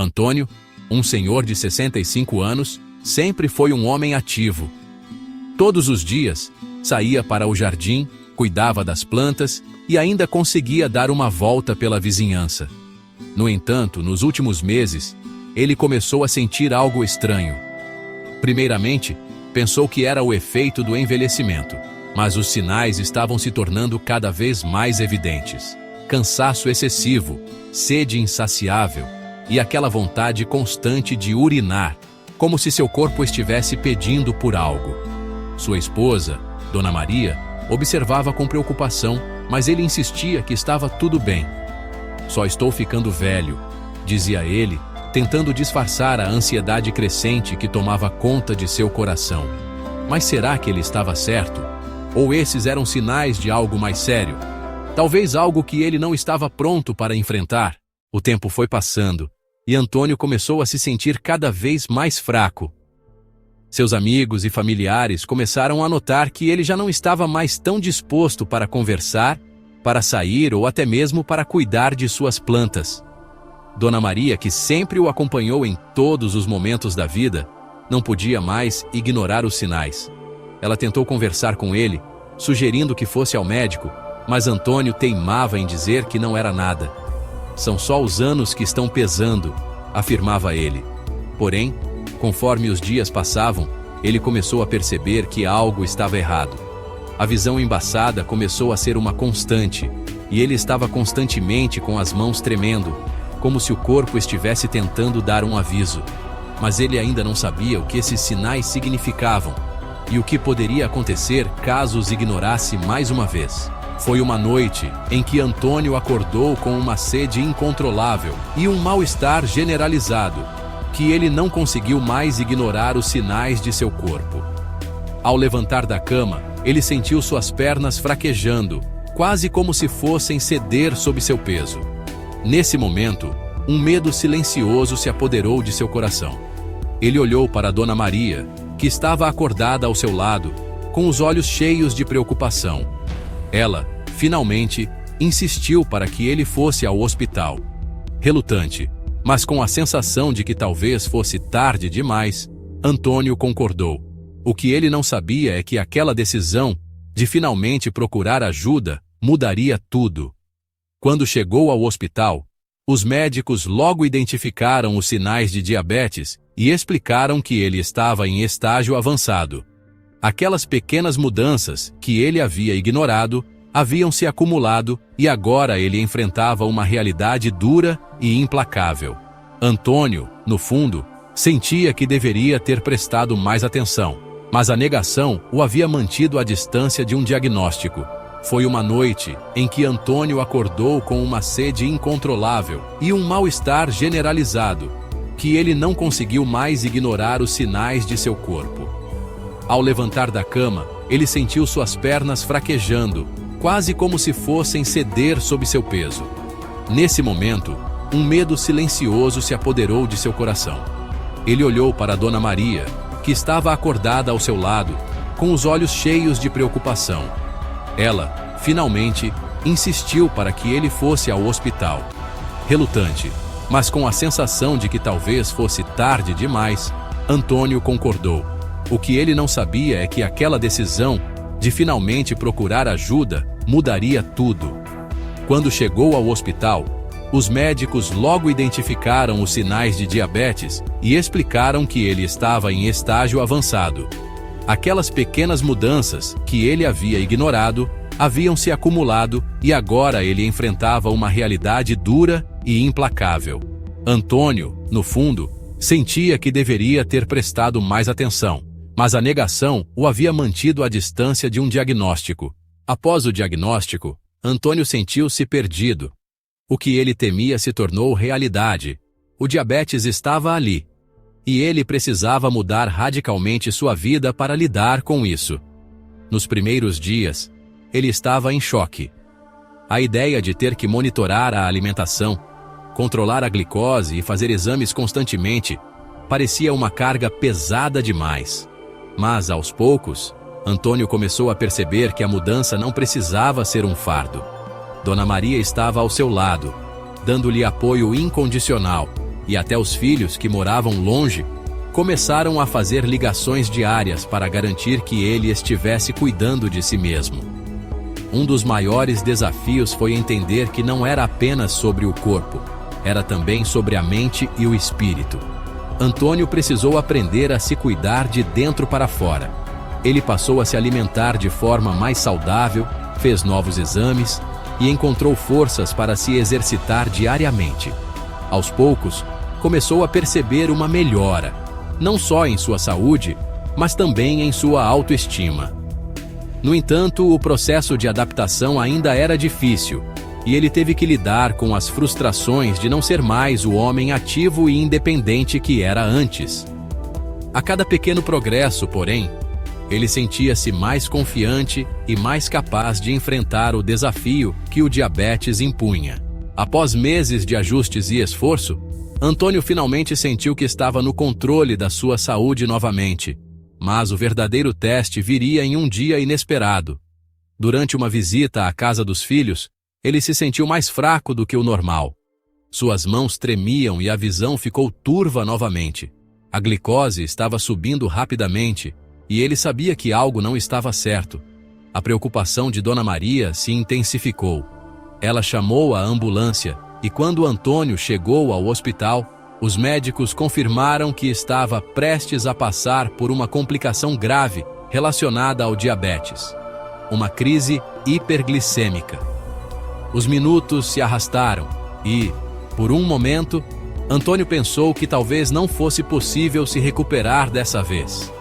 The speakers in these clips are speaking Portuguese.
Antônio, um senhor de 65 anos, sempre foi um homem ativo. Todos os dias, saía para o jardim, cuidava das plantas e ainda conseguia dar uma volta pela vizinhança. No entanto, nos últimos meses, ele começou a sentir algo estranho. Primeiramente, pensou que era o efeito do envelhecimento, mas os sinais estavam se tornando cada vez mais evidentes. Cansaço excessivo, sede insaciável e aquela vontade constante de urinar, como se seu corpo estivesse pedindo por algo. Sua esposa, Dona Maria, observava com preocupação, mas ele insistia que estava tudo bem. "Só estou ficando velho", dizia ele, tentando disfarçar a ansiedade crescente que tomava conta de seu coração. Mas será que ele estava certo? Ou esses eram sinais de algo mais sério? Talvez algo que ele não estava pronto para enfrentar. O tempo foi passando, e Antônio começou a se sentir cada vez mais fraco. Seus amigos e familiares começaram a notar que ele já não estava mais tão disposto para conversar, para sair ou até mesmo para cuidar de suas plantas. Dona Maria, que sempre o acompanhou em todos os momentos da vida, não podia mais ignorar os sinais. Ela tentou conversar com ele, sugerindo que fosse ao médico, mas Antônio teimava em dizer que não era nada. "São só os anos que estão pesando", afirmava ele. Porém, conforme os dias passavam, ele começou a perceber que algo estava errado. A visão embaçada começou a ser uma constante, e ele estava constantemente com as mãos tremendo, como se o corpo estivesse tentando dar um aviso. Mas ele ainda não sabia o que esses sinais significavam, e o que poderia acontecer caso os ignorasse mais uma vez. Foi uma noite em que Antônio acordou com uma sede incontrolável e um mal-estar generalizado, que ele não conseguiu mais ignorar os sinais de seu corpo. Ao levantar da cama, ele sentiu suas pernas fraquejando, quase como se fossem ceder sob seu peso. Nesse momento, um medo silencioso se apoderou de seu coração. Ele olhou para Dona Maria, que estava acordada ao seu lado, com os olhos cheios de preocupação. Ela, finalmente, insistiu para que ele fosse ao hospital. Relutante, mas com a sensação de que talvez fosse tarde demais, Antônio concordou. O que ele não sabia é que aquela decisão de finalmente procurar ajuda mudaria tudo. Quando chegou ao hospital, os médicos logo identificaram os sinais de diabetes e explicaram que ele estava em estágio avançado. Aquelas pequenas mudanças que ele havia ignorado haviam se acumulado e agora ele enfrentava uma realidade dura e implacável. Antônio, no fundo, sentia que deveria ter prestado mais atenção, mas a negação o havia mantido à distância de um diagnóstico. Foi uma noite em que Antônio acordou com uma sede incontrolável e um mal-estar generalizado, que ele não conseguiu mais ignorar os sinais de seu corpo. Ao levantar da cama, ele sentiu suas pernas fraquejando, quase como se fossem ceder sob seu peso. Nesse momento, um medo silencioso se apoderou de seu coração. Ele olhou para Dona Maria, que estava acordada ao seu lado, com os olhos cheios de preocupação. Ela, finalmente, insistiu para que ele fosse ao hospital. Relutante, mas com a sensação de que talvez fosse tarde demais, Antônio concordou. O que ele não sabia é que aquela decisão de finalmente procurar ajuda mudaria tudo. Quando chegou ao hospital, os médicos logo identificaram os sinais de diabetes e explicaram que ele estava em estágio avançado. Aquelas pequenas mudanças que ele havia ignorado haviam se acumulado e agora ele enfrentava uma realidade dura e implacável. Antônio, no fundo, sentia que deveria ter prestado mais atenção, mas a negação o havia mantido à distância de um diagnóstico. Após o diagnóstico, Antônio sentiu-se perdido. O que ele temia se tornou realidade. O diabetes estava ali, e ele precisava mudar radicalmente sua vida para lidar com isso. Nos primeiros dias, ele estava em choque. A ideia de ter que monitorar a alimentação, controlar a glicose e fazer exames constantemente parecia uma carga pesada demais. Mas, aos poucos, Antônio começou a perceber que a mudança não precisava ser um fardo. Dona Maria estava ao seu lado, dando-lhe apoio incondicional, e até os filhos, que moravam longe, começaram a fazer ligações diárias para garantir que ele estivesse cuidando de si mesmo. Um dos maiores desafios foi entender que não era apenas sobre o corpo, era também sobre a mente e o espírito. Antônio precisou aprender a se cuidar de dentro para fora. Ele passou a se alimentar de forma mais saudável, fez novos exames e encontrou forças para se exercitar diariamente. Aos poucos, começou a perceber uma melhora, não só em sua saúde, mas também em sua autoestima. No entanto, o processo de adaptação ainda era difícil, e ele teve que lidar com as frustrações de não ser mais o homem ativo e independente que era antes. A cada pequeno progresso, porém, ele sentia-se mais confiante e mais capaz de enfrentar o desafio que o diabetes impunha. Após meses de ajustes e esforço, Antônio finalmente sentiu que estava no controle da sua saúde novamente, mas o verdadeiro teste viria em um dia inesperado. Durante uma visita à casa dos filhos, ele se sentiu mais fraco do que o normal. Suas mãos tremiam e a visão ficou turva novamente. A glicose estava subindo rapidamente e ele sabia que algo não estava certo. A preocupação de Dona Maria se intensificou. Ela chamou a ambulância e quando Antônio chegou ao hospital, os médicos confirmaram que estava prestes a passar por uma complicação grave relacionada ao diabetes, uma crise hiperglicêmica. Os minutos se arrastaram e, por um momento, Antônio pensou que talvez não fosse possível se recuperar dessa vez.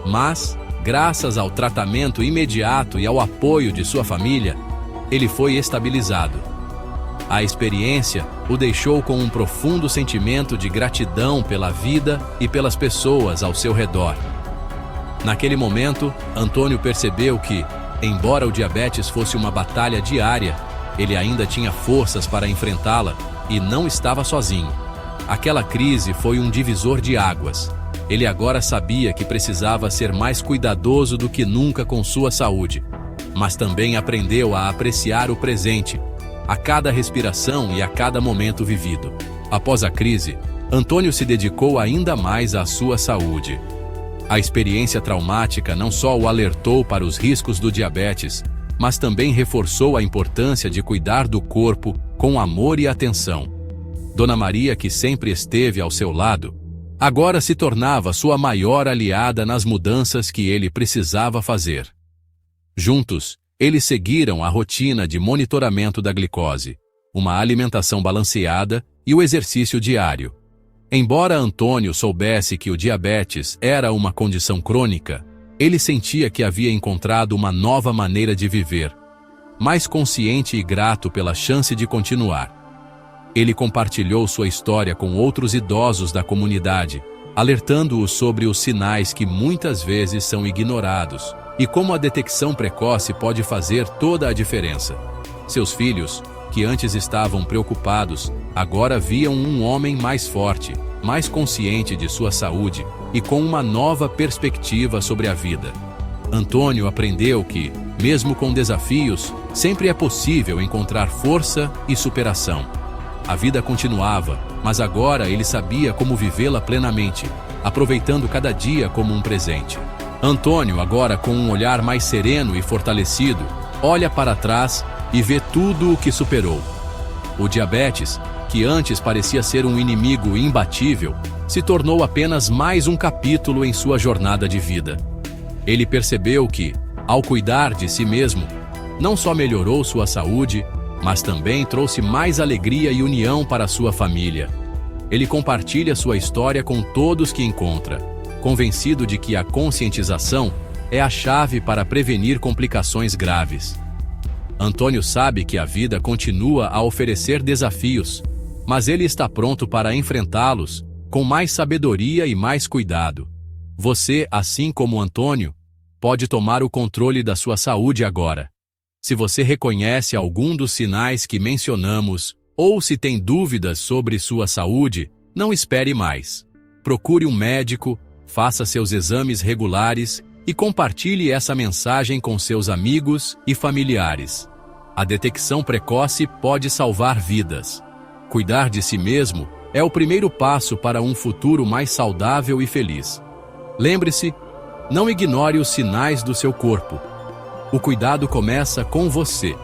Mas, graças ao tratamento imediato e ao apoio de sua família, ele foi estabilizado. A experiência o deixou com um profundo sentimento de gratidão pela vida e pelas pessoas ao seu redor. Naquele momento, Antônio percebeu que, embora o diabetes fosse uma batalha diária, ele ainda tinha forças para enfrentá-la e não estava sozinho. Aquela crise foi um divisor de águas. Ele agora sabia que precisava ser mais cuidadoso do que nunca com sua saúde, mas também aprendeu a apreciar o presente, a cada respiração e a cada momento vivido. Após a crise, Antônio se dedicou ainda mais à sua saúde. A experiência traumática não só o alertou para os riscos do diabetes, mas também reforçou a importância de cuidar do corpo com amor e atenção. Dona Maria, que sempre esteve ao seu lado, agora se tornava sua maior aliada nas mudanças que ele precisava fazer. Juntos, eles seguiram a rotina de monitoramento da glicose, uma alimentação balanceada e o exercício diário. Embora Antônio soubesse que o diabetes era uma condição crônica, ele sentia que havia encontrado uma nova maneira de viver, mais consciente e grato pela chance de continuar. Ele compartilhou sua história com outros idosos da comunidade, alertando-os sobre os sinais que muitas vezes são ignorados e como a detecção precoce pode fazer toda a diferença. Seus filhos, que antes estavam preocupados, agora viam um homem mais forte, mais consciente de sua saúde e com uma nova perspectiva sobre a vida. Antônio aprendeu que, mesmo com desafios, sempre é possível encontrar força e superação. A vida continuava, mas agora ele sabia como vivê-la plenamente, aproveitando cada dia como um presente. Antônio, agora com um olhar mais sereno e fortalecido, olha para trás e vê tudo o que superou. O diabetes, que antes parecia ser um inimigo imbatível, se tornou apenas mais um capítulo em sua jornada de vida. Ele percebeu que, ao cuidar de si mesmo, não só melhorou sua saúde, mas também trouxe mais alegria e união para sua família. Ele compartilha sua história com todos que encontra, convencido de que a conscientização é a chave para prevenir complicações graves. Antônio sabe que a vida continua a oferecer desafios, mas ele está pronto para enfrentá-los com mais sabedoria e mais cuidado. Você, assim como Antônio, pode tomar o controle da sua saúde agora. Se você reconhece algum dos sinais que mencionamos, ou se tem dúvidas sobre sua saúde, não espere mais. Procure um médico, faça seus exames regulares e compartilhe essa mensagem com seus amigos e familiares. A detecção precoce pode salvar vidas. Cuidar de si mesmo é o primeiro passo para um futuro mais saudável e feliz. Lembre-se, não ignore os sinais do seu corpo. O cuidado começa com você.